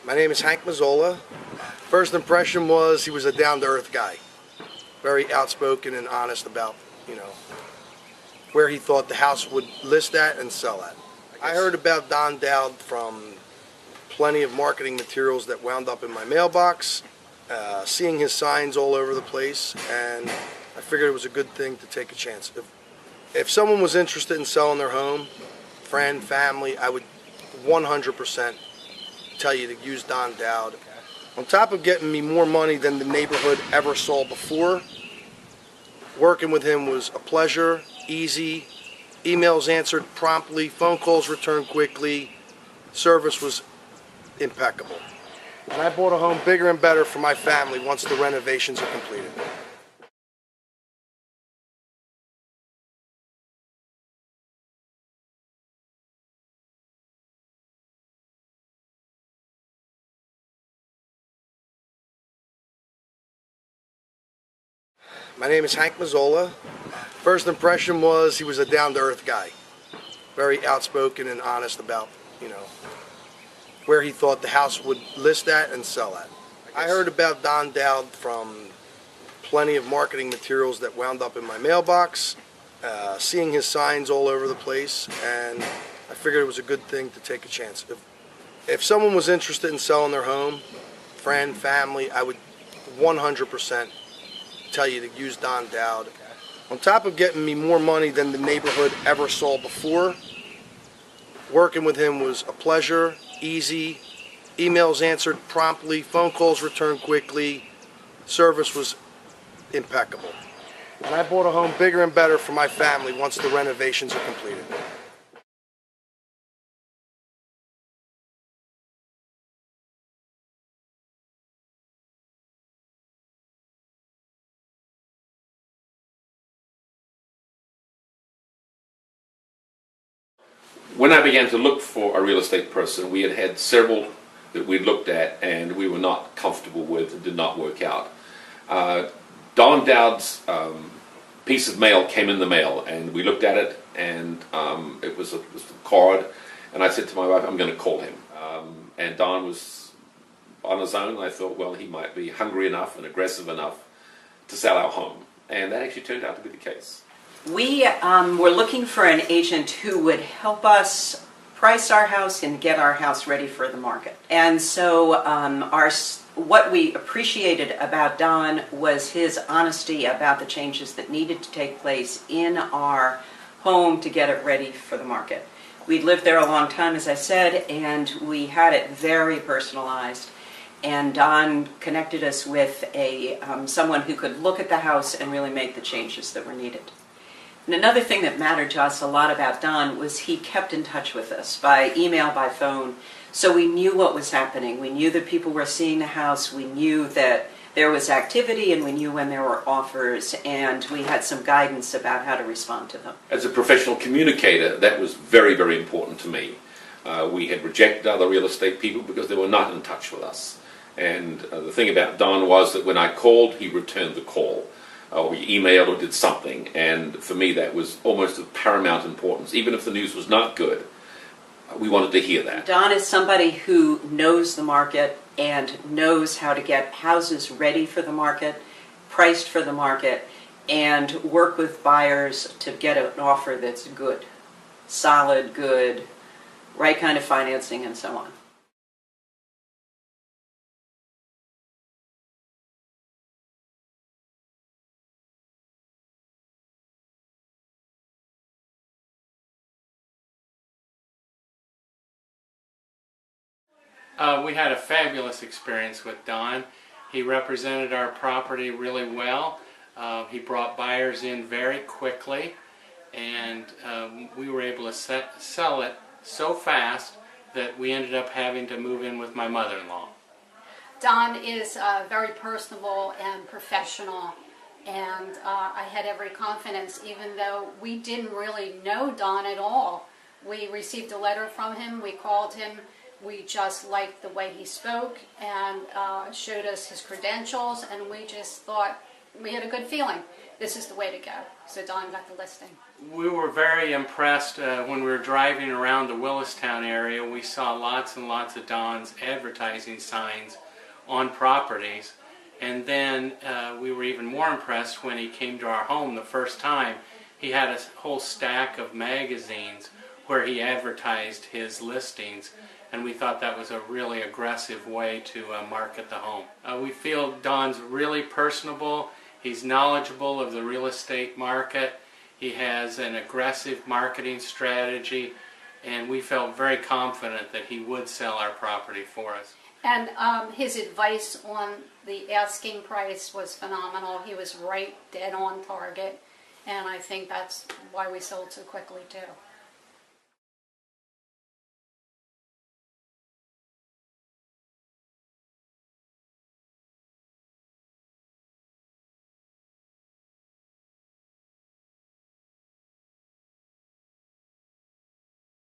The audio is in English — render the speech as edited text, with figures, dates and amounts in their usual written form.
My name is Hank Mazzola. First impression was he was a down-to-earth guy, very outspoken and honest about, where he thought the house would list at and sell at. I heard about Don Dowd from plenty of marketing materials that wound up in my mailbox, seeing his signs all over the place, and I figured it was a good thing to take a chance. If someone was interested in selling their home, friend, family, I would 100% tell you to use Don Dowd. On top of getting me more money than the neighborhood ever saw before, working with him was a pleasure, easy, emails answered promptly, phone calls returned quickly, service was impeccable. And I bought a home bigger and better for my family once the renovations are completed. My name is Hank Mazzola. First impression was he was a down-to-earth guy, very outspoken and honest about, where he thought the house would list at and sell at. I heard about Don Dowd from plenty of marketing materials that wound up in my mailbox, seeing his signs all over the place, and I figured it was a good thing to take a chance. If someone was interested in selling their home, friend, family, I would 100% tell you to use Don Dowd. On top of getting me more money than the neighborhood ever saw before, working with him was a pleasure, easy, emails answered promptly, phone calls returned quickly, service was impeccable. And I bought a home bigger and better for my family once the renovations are completed. When I began to look for a real estate person, we had several that we looked at and we were not comfortable with and did not work out. Don Dowd's piece of mail came in the mail and we looked at it, and it was a card, and I said to my wife, I'm going to call him. And Don was on his own. I thought, well, he might be hungry enough and aggressive enough to sell our home. And that actually turned out to be the case. We were looking for an agent who would help us price our house and get our house ready for the market. And so what we appreciated about Don was his honesty about the changes that needed to take place in our home to get it ready for the market. We'd lived there a long time, as I said, and we had it very personalized. And Don connected us with someone who could look at the house and really make the changes that were needed. And another thing that mattered to us a lot about Don was he kept in touch with us by email, by phone, so we knew what was happening. We knew that people were seeing the house, we knew that there was activity, and we knew when there were offers, and we had some guidance about how to respond to them. As a professional communicator, that was very, very important to me. We had rejected other real estate people because they were not in touch with us. And the thing about Don was that when I called, he returned the call. Or he emailed or did something, and for me that was almost of paramount importance. Even if the news was not good, we wanted to hear that. Don is somebody who knows the market and knows how to get houses ready for the market, priced for the market, and work with buyers to get an offer that's good, solid, good, right kind of financing, and so on. We had a fabulous experience with Don. He represented our property really well. He brought buyers in very quickly, and we were able to sell it so fast that we ended up having to move in with my mother-in-law. Don is very personable and professional, and I had every confidence, even though we didn't really know Don at all. We received a letter from him, we called him, we just liked the way he spoke and showed us his credentials, and we just thought we had a good feeling. This is the way to go. So Don got the listing. We were very impressed when we were driving around the Willistown area. We saw lots and lots of Don's advertising signs on properties. And then we were even more impressed when he came to our home the first time. He had a whole stack of magazines where he advertised his listings, and we thought that was a really aggressive way to market the home. We feel Don's really personable. He's knowledgeable of the real estate market. He has an aggressive marketing strategy, and we felt very confident that he would sell our property for us. And his advice on the asking price was phenomenal. He was right dead on target, and I think that's why we sold so quickly too.